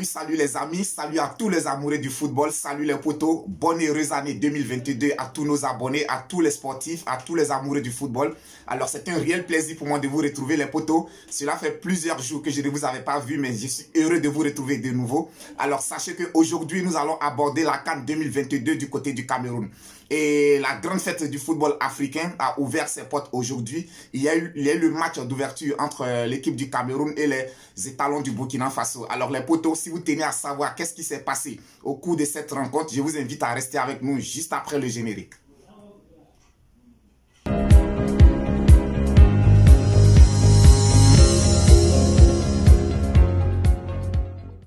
Salut les amis, salut à tous les amoureux du football, salut les potos, bonne et heureuse année 2022 à tous nos abonnés, à tous les sportifs, à tous les amoureux du football. Alors c'est un réel plaisir pour moi de vous retrouver les potos. Cela fait plusieurs jours que je ne vous avais pas vu, mais je suis heureux de vous retrouver de nouveau. Alors sachez qu'aujourd'hui nous allons aborder la CAN 2022 du côté du Cameroun. Et la grande fête du football africain a ouvert ses portes aujourd'hui. Il y a eu le match d'ouverture entre l'équipe du Cameroun et les étalons du Burkina Faso. Alors les potos, si vous tenez à savoir qu'est-ce qui s'est passé au cours de cette rencontre, je vous invite à rester avec nous juste après le générique.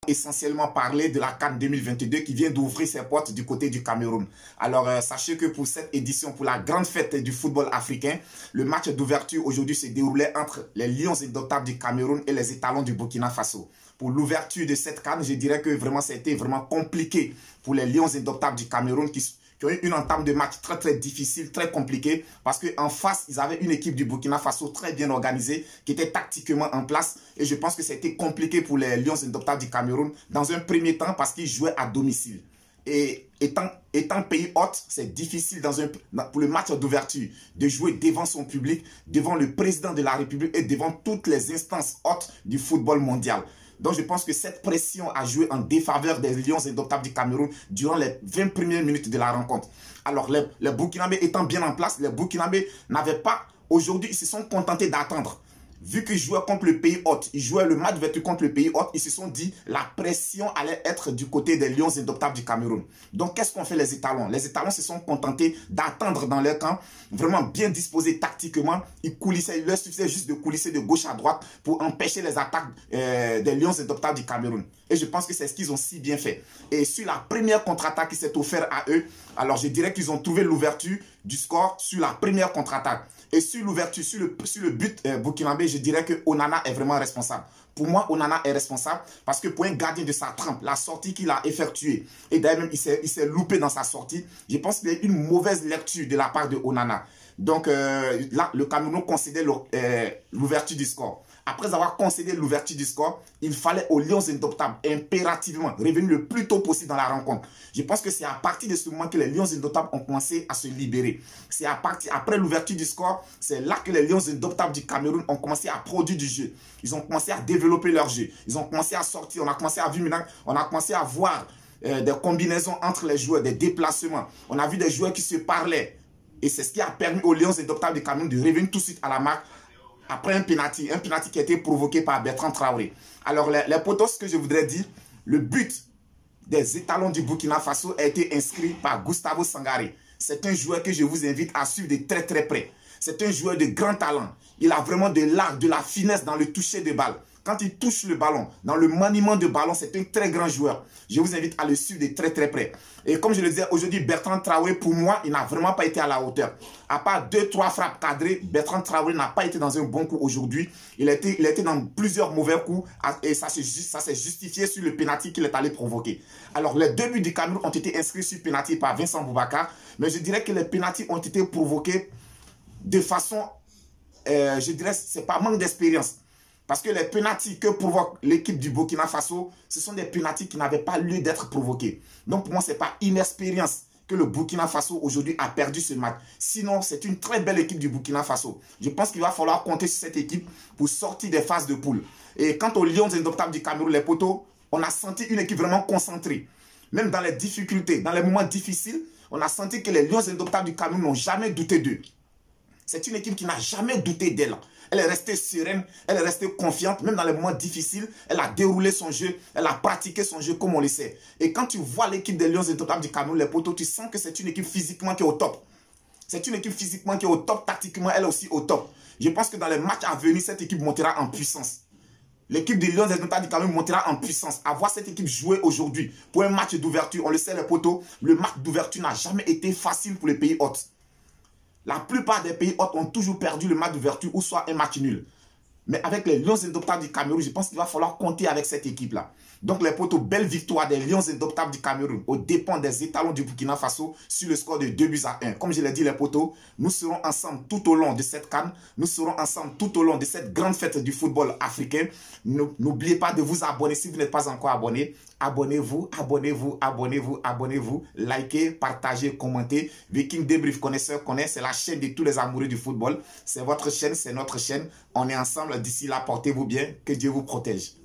Essentiellement parler de la CAN 2022 qui vient d'ouvrir ses portes du côté du Cameroun. Alors sachez que pour cette édition, pour la grande fête du football africain, le match d'ouverture aujourd'hui se déroulait entre les Lions indomptables du Cameroun et les étalons du Burkina Faso. Pour l'ouverture de cette CAN, je dirais que vraiment ça a été vraiment compliqué pour les Lions indomptables du Cameroun qui ont eu une entame de match très difficile, très compliquée, parce qu'en face, ils avaient une équipe du Burkina Faso très bien organisée, qui était tactiquement en place, et je pense que c'était compliqué pour les Lions indomptables du Cameroun, dans un premier temps, parce qu'ils jouaient à domicile. Et étant pays hôte, c'est difficile pour le match d'ouverture de jouer devant son public, devant le président de la République et devant toutes les instances hautes du football mondial. Donc je pense que cette pression a joué en défaveur des Lions indomptables du Cameroun durant les 20 premières minutes de la rencontre. Alors les Burkinabés étant bien en place, les Burkinabés n'avaient pas, aujourd'hui ils se sont contentés d'attendre. Vu qu'ils jouaient contre le pays hôte, ils jouaient le match d'ouverture contre le pays hôte, ils se sont dit la pression allait être du côté des Lions indomptables du Cameroun. Donc qu'est-ce qu'ont fait les étalons? Les étalons se sont contentés d'attendre dans leur camp, vraiment bien disposés tactiquement. Ils coulissaient, il leur suffisait juste de coulisser de gauche à droite pour empêcher les attaques des Lions indomptables du Cameroun. Et je pense que c'est ce qu'ils ont si bien fait. Et sur la première contre-attaque qui s'est offerte à eux, alors je dirais qu'ils ont trouvé l'ouverture du score sur la première contre-attaque. Et sur l'ouverture, sur le but burkinabé, je dirais que Onana est vraiment responsable. Pour moi, Onana est responsable parce que pour un gardien de sa trempe, la sortie qu'il a effectuée, et d'ailleurs même il s'est loupé dans sa sortie, je pense qu'il y a une mauvaise lecture de la part de Onana. Donc là, le Cameroun concédait l'ouverture du score. Après avoir concédé l'ouverture du score, il fallait aux Lions indomptables impérativement revenir le plus tôt possible dans la rencontre. Je pense que c'est à partir de ce moment que les Lions indomptables ont commencé à se libérer. C'est après l'ouverture du score, c'est là que les Lions indomptables du Cameroun ont commencé à produire du jeu. Ils ont commencé à développer leur jeu. Ils ont commencé à sortir. On a commencé à voir des combinaisons entre les joueurs, des déplacements. On a vu des joueurs qui se parlaient. Et c'est ce qui a permis aux Lions indomptables du Cameroun de revenir tout de suite à la marque après un penalty qui a été provoqué par Bertrand Traoré. Alors les potos, ce que je voudrais dire, le but des étalons du Burkina Faso a été inscrit par Gustavo Sangaré. C'est un joueur que je vous invite à suivre de très près. C'est un joueur de grand talent. Il a vraiment de l'art, de la finesse dans le toucher de balle. Quand il touche le ballon, dans le maniement de ballon, c'est un très grand joueur. Je vous invite à le suivre de très près. Et comme je le disais, aujourd'hui, Bertrand Traoré, pour moi, il n'a vraiment pas été à la hauteur. À part 2-3 frappes cadrées, Bertrand Traoré n'a pas été dans un bon coup aujourd'hui. Il a été dans plusieurs mauvais coups et ça s'est justifié sur le penalty qu'il est allé provoquer. Alors, les deux buts du Cameroun ont été inscrits sur penalty par Vincent Boubacar, mais je dirais que les penaltys ont été provoqués de façon, je dirais, c'est pas manque d'expérience. Parce que les pénaltys que provoque l'équipe du Burkina Faso, ce sont des pénaltys qui n'avaient pas lieu d'être provoqués. Donc pour moi, ce n'est pas inexpérience que le Burkina Faso aujourd'hui a perdu ce match. Sinon, c'est une très belle équipe du Burkina Faso. Je pense qu'il va falloir compter sur cette équipe pour sortir des phases de poule. Et quant aux Lions indomptables du Cameroun, les potos, on a senti une équipe vraiment concentrée. Même dans les difficultés, dans les moments difficiles, on a senti que les Lions indomptables du Cameroun n'ont jamais douté d'eux. C'est une équipe qui n'a jamais douté d'elle. Elle est restée sereine, elle est restée confiante, même dans les moments difficiles, elle a déroulé son jeu, elle a pratiqué son jeu comme on le sait. Et quand tu vois l'équipe des Lions indomptables du Cameroun, les potos, tu sens que c'est une équipe physiquement qui est au top. C'est une équipe physiquement qui est au top, tactiquement elle est aussi au top. Je pense que dans les matchs à venir, cette équipe montera en puissance. L'équipe des Lions indomptables du Cameroun montera en puissance. À voir cette équipe jouer aujourd'hui pour un match d'ouverture, on le sait les potos, le match d'ouverture n'a jamais été facile pour les pays hôtes. La plupart des pays hôtes ont toujours perdu le match d'ouverture ou soit un match nul. Mais avec les Lions Indomptables du Cameroun, je pense qu'il va falloir compter avec cette équipe-là. Donc les potos, belle victoire des Lions Indomptables du Cameroun aux dépens des étalons du Burkina Faso sur le score de 2-1. Comme je l'ai dit les potos, nous serons ensemble tout au long de cette CAN. Nous serons ensemble tout au long de cette grande fête du football africain. N'oubliez pas de vous abonner si vous n'êtes pas encore abonné. Abonnez-vous, abonnez-vous, abonnez-vous, abonnez-vous. Likez, partagez, commentez. Viking Débrief connaisseur connaît, c'est la chaîne de tous les amoureux du football. C'est votre chaîne, c'est notre chaîne. On est ensemble. D'ici là, portez-vous bien. Que Dieu vous protège.